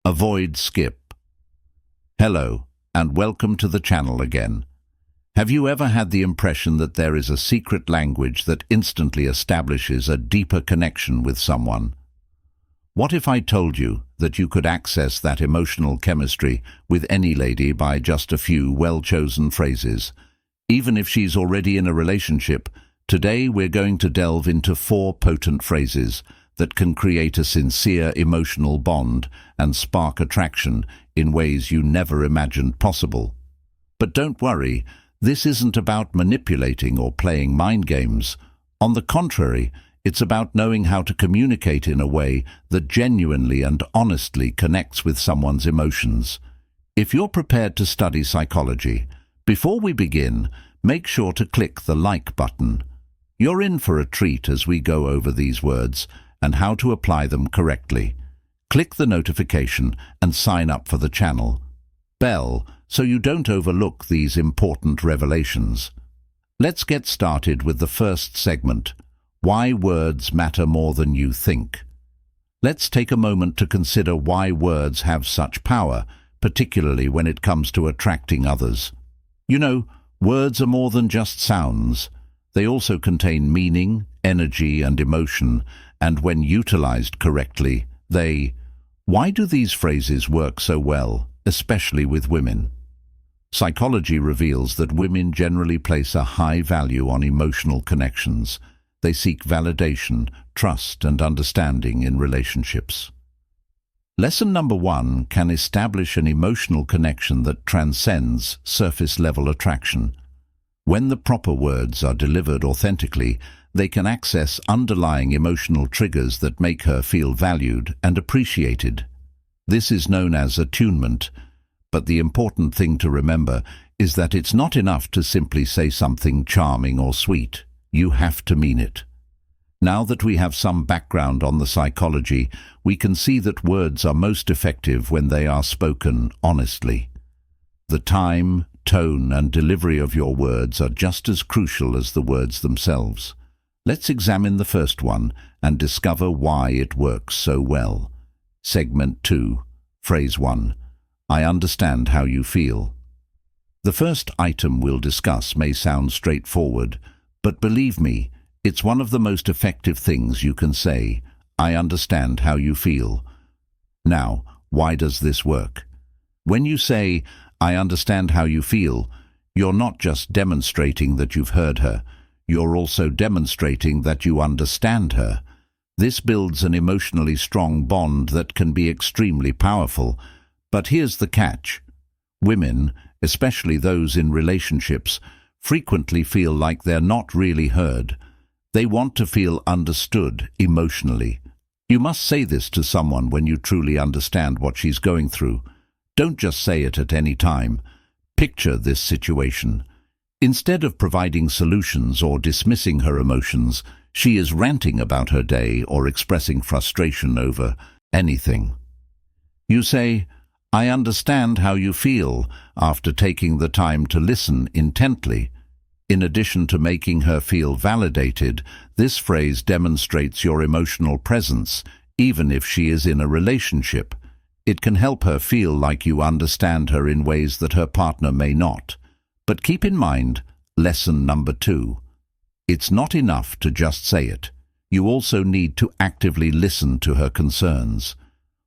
Avoid skip. Hello, and welcome to the channel again. Have you ever had the impression that there is a secret language that instantly establishes a deeper connection with someone? What if I told you that you could access that emotional chemistry with any lady by just a few well-chosen phrases? Even if she's already in a relationship, today we're going to delve into 4 potent phrases that can create a sincere emotional bond and spark attraction in ways you never imagined possible. But don't worry, this isn't about manipulating or playing mind games. On the contrary, it's about knowing how to communicate in a way that genuinely and honestly connects with someone's emotions. If you're prepared to study psychology, before we begin, make sure to click the like button. You're in for a treat as we go over these words and how to apply them correctly. Click the notification and sign up for the channel bell so you don't overlook these important revelations. Let's get started with the first segment, why words matter more than you think. Let's take a moment to consider why words have such power, particularly when it comes to attracting others. You know, words are more than just sounds. They also contain meaning, energy, and emotion, and when utilized correctly, Why do these phrases work so well, especially with women? Psychology reveals that women generally place a high value on emotional connections. They seek validation, trust, and understanding in relationships. Lesson number 1 can establish an emotional connection that transcends surface-level attraction. When the proper words are delivered authentically, they can access underlying emotional triggers that make her feel valued and appreciated. This is known as attunement, but the important thing to remember is that it's not enough to simply say something charming or sweet. You have to mean it. Now that we have some background on the psychology, we can see that words are most effective when they are spoken honestly. The time, tone, and delivery of your words are just as crucial as the words themselves. Let's examine the first one and discover why it works so well. Segment 2, Phrase 1. I understand how you feel. The first item we'll discuss may sound straightforward, but believe me, it's one of the most effective things you can say. I understand how you feel. Now, why does this work? When you say, I understand how you feel, you're not just demonstrating that you've heard her, you're also demonstrating that you understand her. This builds an emotionally strong bond that can be extremely powerful. But here's the catch. Women, especially those in relationships, frequently feel like they're not really heard. They want to feel understood emotionally. You must say this to someone when you truly understand what she's going through. Don't just say it at any time. Picture this situation. Instead of providing solutions or dismissing her emotions, she is ranting about her day or expressing frustration over anything. You say, I understand how you feel, after taking the time to listen intently. In addition to making her feel validated, this phrase demonstrates your emotional presence, even if she is in a relationship. It can help her feel like you understand her in ways that her partner may not. But keep in mind, lesson number 2. It's not enough to just say it. You also need to actively listen to her concerns.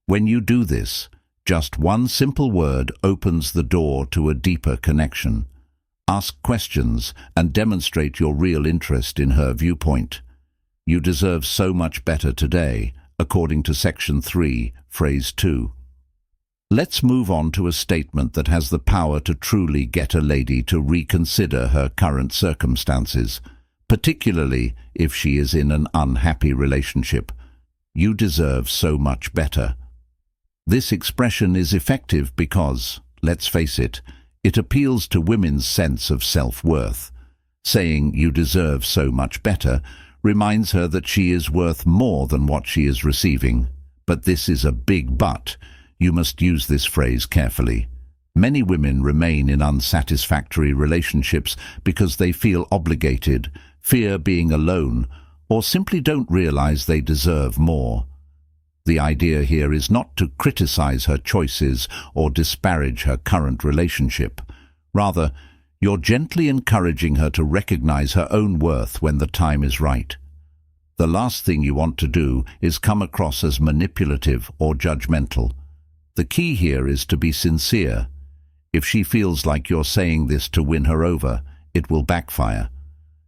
When you do this, just one simple word opens the door to a deeper connection. Ask questions and demonstrate your real interest in her viewpoint. You deserve so much better today, according to Section 3, Phrase 2. Let's move on to a statement that has the power to truly get a lady to reconsider her current circumstances, particularly if she is in an unhappy relationship. You deserve so much better. This expression is effective because, let's face it, it appeals to women's sense of self-worth. Saying you deserve so much better reminds her that she is worth more than what she is receiving. But this is a big but. You must use this phrase carefully. Many women remain in unsatisfactory relationships because they feel obligated, fear being alone, or simply don't realize they deserve more. The idea here is not to criticize her choices or disparage her current relationship. Rather, you're gently encouraging her to recognize her own worth when the time is right. The last thing you want to do is come across as manipulative or judgmental. The key here is to be sincere. If she feels like you're saying this to win her over, it will backfire.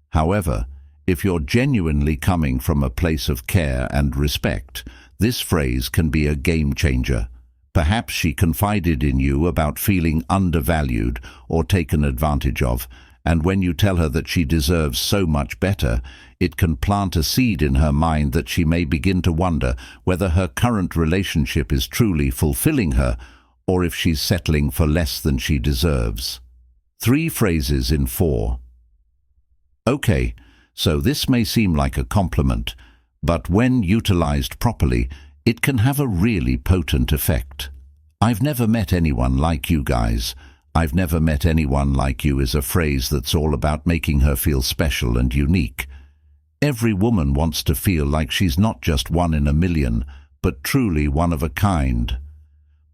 However, if you're genuinely coming from a place of care and respect, this phrase can be a game changer. Perhaps she confided in you about feeling undervalued or taken advantage of, and when you tell her that she deserves so much better, it can plant a seed in her mind that she may begin to wonder whether her current relationship is truly fulfilling her or if she's settling for less than she deserves. 3 phrases in 4. Okay, so this may seem like a compliment, but when utilized properly, it can have a really potent effect. I've never met anyone like you guys. I've never met anyone like you is a phrase that's all about making her feel special and unique. Every woman wants to feel like she's not just one in a million, but truly one of a kind.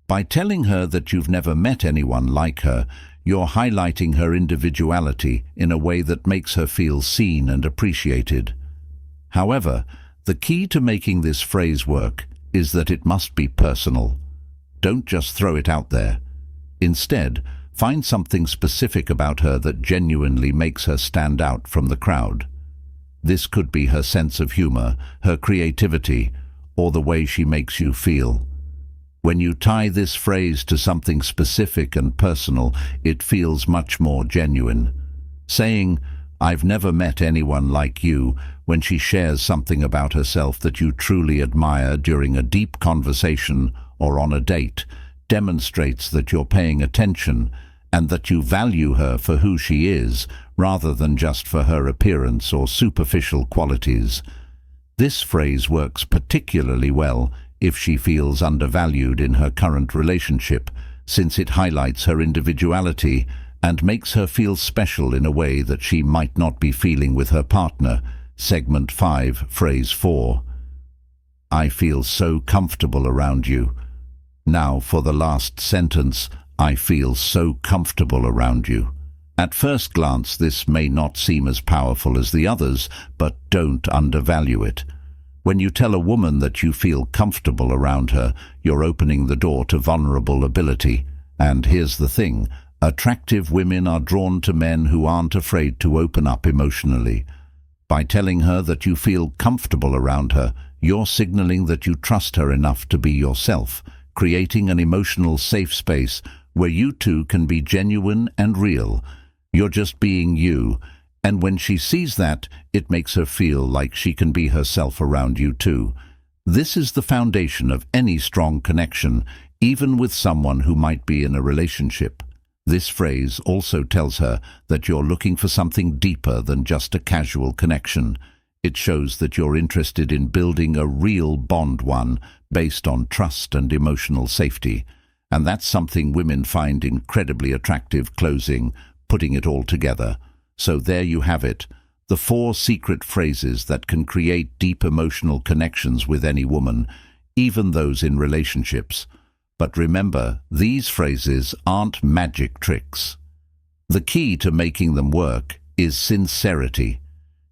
By telling her that you've never met anyone like her, you're highlighting her individuality in a way that makes her feel seen and appreciated. However, the key to making this phrase work is that it must be personal. Don't just throw it out there. Instead, find something specific about her that genuinely makes her stand out from the crowd. This could be her sense of humor, her creativity, or the way she makes you feel. When you tie this phrase to something specific and personal, it feels much more genuine. Saying, "I've never met anyone like you," when she shares something about herself that you truly admire during a deep conversation or on a date, demonstrates that you're paying attention and that you value her for who she is, rather than just for her appearance or superficial qualities. This phrase works particularly well if she feels undervalued in her current relationship, since it highlights her individuality and makes her feel special in a way that she might not be feeling with her partner. Segment 5, phrase 4. I feel so comfortable around you. Now for the last sentence, I feel so comfortable around you. At first glance, this may not seem as powerful as the others, but don't undervalue it. When you tell a woman that you feel comfortable around her, you're opening the door to vulnerability. And here's the thing, attractive women are drawn to men who aren't afraid to open up emotionally. By telling her that you feel comfortable around her, you're signaling that you trust her enough to be yourself, creating an emotional safe space where you two can be genuine and real. You're just being you. And when she sees that, it makes her feel like she can be herself around you too. This is the foundation of any strong connection, even with someone who might be in a relationship. This phrase also tells her that you're looking for something deeper than just a casual connection. It shows that you're interested in building a real bond, one based on trust and emotional safety. And that's something women find incredibly attractive. Putting it all together. So there you have it, the 4 secret phrases that can create deep emotional connections with any woman, even those in relationships. But remember, these phrases aren't magic tricks. The key to making them work is sincerity.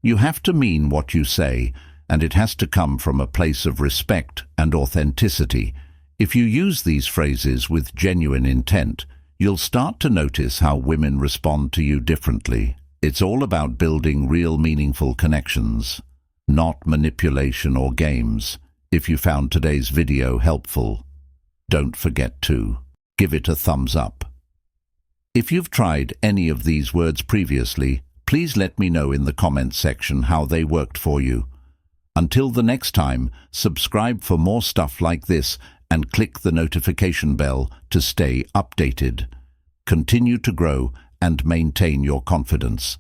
You have to mean what you say, and it has to come from a place of respect and authenticity. If you use these phrases with genuine intent, you'll start to notice how women respond to you differently. It's all about building real meaningful connections, not manipulation or games. If you found today's video helpful, don't forget to give it a thumbs up. If you've tried any of these words previously, please let me know in the comments section how they worked for you. Until the next time, subscribe for more stuff like this and click the notification bell to stay updated. Continue to grow and maintain your confidence.